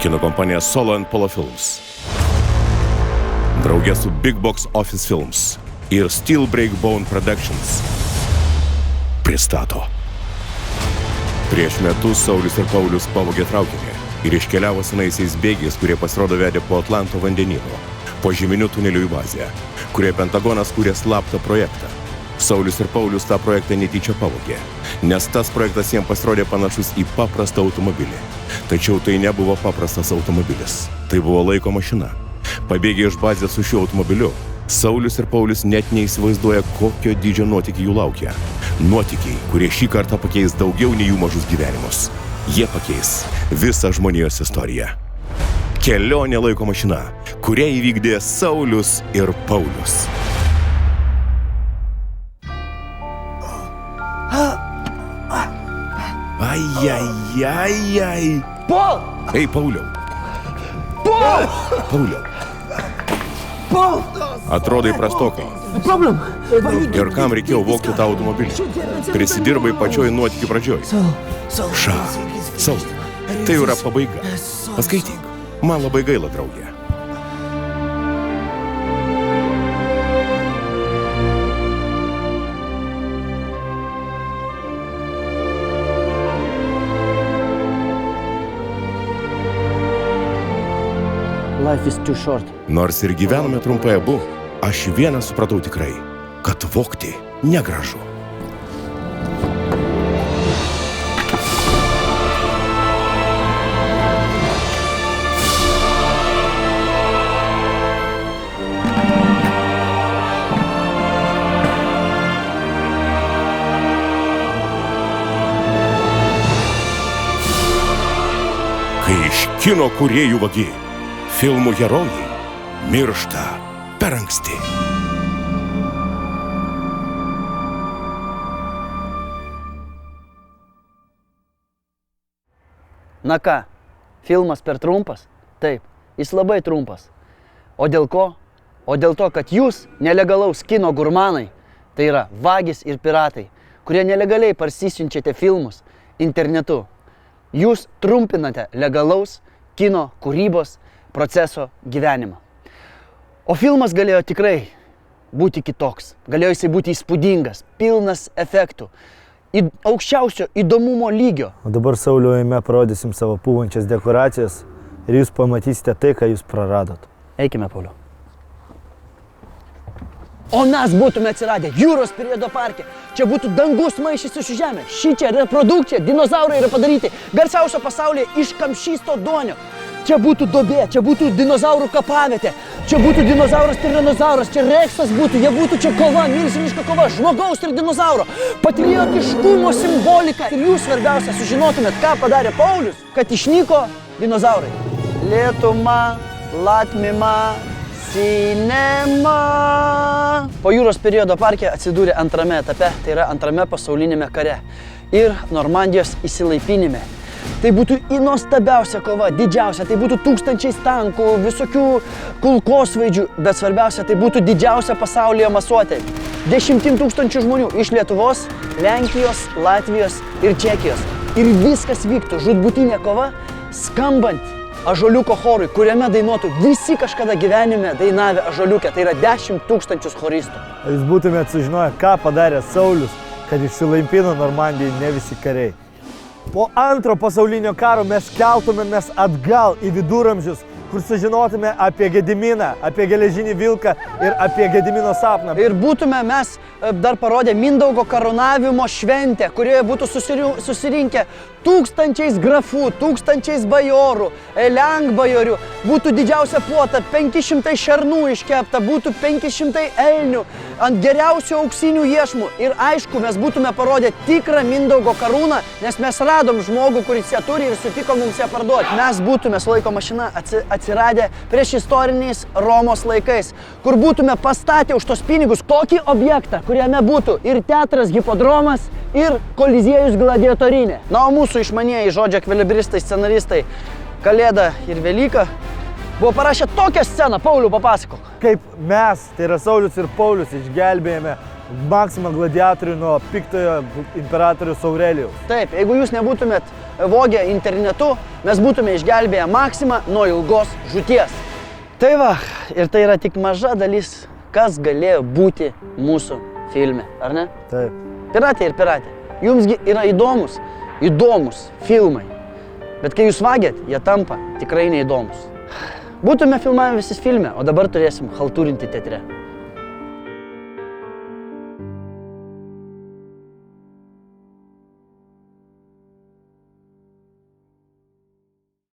Kino kompanija Solo & Polo Films. Draugė su Big Box Office Films ir Steel Break Bone Productions pristato. Prieš metus Saulius ir Paulius pavogė traukinį ir iškeliavo senaisiais bėgiais, kurie pasirodo vedė po Atlanto vandenynu, po žeminiu tuneliu į bazę, kurie Pentagonas kūrė slaptą projektą. Saulius ir Paulius tą projektą netyčia pavogė, nes tas projektas jiems pasirodė panašus į paprastą automobilį. Tačiau tai nebuvo paprastas automobilis, tai buvo laiko mašina. Pabėgę iš bazės su šiuo automobiliu, Saulius ir Paulius net neįsivaizduoja, kokio dydžio nuotykiai jų laukia. Nuotykiai, kurie šį kartą pakeis daugiau nei jų mažus gyvenimus. Jie pakeis visą žmonijos istoriją. Kelionė laiko mašina, kurią įvykdė Saulius ir Paulius. Ai. Paul! Ei, Pauliau. Paul! Pauliau. Paul! Atrodai prastokai. Problem! Ir kam reikėjo vogti tą automobilį? Prisidirbai pačioj nuotykių pradžioj. Saul. Tai yra pabaiga. Paskaityk. Man labai gaila, draugė. Life is too short. Nors ir gyvename trumpai abu, aš vieną supratau tikrai, kad vogti negražu. Kai iš kino kūrėjų vagiai filmų herojai miršta per anksti. Na ką, filmas per trumpas? Taip, jis labai trumpas. O dėl ko? O dėl to, kad jūs, nelegalaus kino gurmanai, tai yra vagis ir piratai, kurie nelegaliai parsisiunčiate filmus internetu, jūs trumpinate legalaus kino kūrybos proceso gyvenimą. O filmas galėjo tikrai būti kitoks. Galėjo jisai būti įspūdingas, pilnas efektų, aukščiausio įdomumo lygio. O dabar Sauliujame parodysim savo pūvančias dekoracijas ir jūs pamatysite tai, ką jūs praradot. Eikime, Pauliau. O mes būtume atsiradę jūros periodo parke. Čia būtų dangus maišysi su žemė. Šičia reprodukcija, dinozaurai yra padaryti garsiausio pasaulyje iš kamšysto duonio. Čia būtų duobė, čia būtų dinozaurų kapavietė, čia būtų dinozauras tiranozauras, čia reksas būtų, jie būtų čia kova, milžiniška kova, žmogaus ir dinozauro, patriotiškumo simbolika. Ir jūs svarbiausia sužinotumėt, ką padarė Paulius, kad išnyko dinozaurai. Lietuma, Latmima, Sinema. Po jūros periodo parke atsidūrė antrame etape, tai yra antrame pasaulinėme kare ir Normandijos įsilaipinime. Tai būtų nuostabiausia kova, didžiausia, tai būtų tūkstančiais tankų, visokių kulkosvaidžių, bet svarbiausia, tai būtų didžiausia pasaulyje masuotė. 10 000 žmonių iš Lietuvos, Lenkijos, Latvijos ir Čekijos. Ir viskas vyktų žūtbūtinė kova, skambant Ąžuoliuko chorui, kuriame dainuotų visi kažkada gyvenime dainavę Ąžuoliuke, tai yra 10 000 choristų. Jūs būtumėt sužinoję, ką padarė Saulius, kad išsilaipino Normandijai ne visi kariai. Po antro pasaulinio karo mes keltumėmės atgal į viduramžius, kur sužinotume apie Gediminą, apie geležinį vilką ir apie Gedimino sapną. Ir būtume mes dar parodę Mindaugo karūnavimo šventę, kurioje būtų susirinkę tūkstančiais grafų, tūkstančiais bajorų, lenkbajorių, būtų didžiausia puota, 500 šernų iškepta, būtų 500 elnių ant geriausių auksinių iešmų. Ir aišku, mes būtume parodę tikrą Mindaugo karūną, nes mes radom žmogų, kuris ją turi ir sutiko mums ją parduoti. Mes būtume su laiko mašina atsiradę prieš istoriniais Romos laikais, kur būtume pastatę už tos pinigus tokį objektą, kuriame būtų ir teatras, hipodromas, ir koliziejus gladiatorinė. Na, o mūsų išmanieji žodžio ekvilibristai, scenaristai Kalėda ir Velyka buvo parašę tokią sceną. Pauliau, papasakok. Kaip mes, tai yra Saulius ir Paulius, išgelbėjome Maksimą gladiatorių nuo piktojo imperatorius Aurelijaus. Taip, jeigu jūs nebūtumėt vogę internetu, mes būtume išgelbėję Maksimą nuo ilgos žūties. Tai va, ir tai yra tik maža dalis, kas galėjo būti mūsų filme, ar ne? Taip. Piratė ir piratė. Jumsgi yra įdomus filmai. Bet kai jūs vagėt, jie tampa tikrai neįdomus. Būtume filmavę visi filme, o dabar turėsim haltūrinti teatre.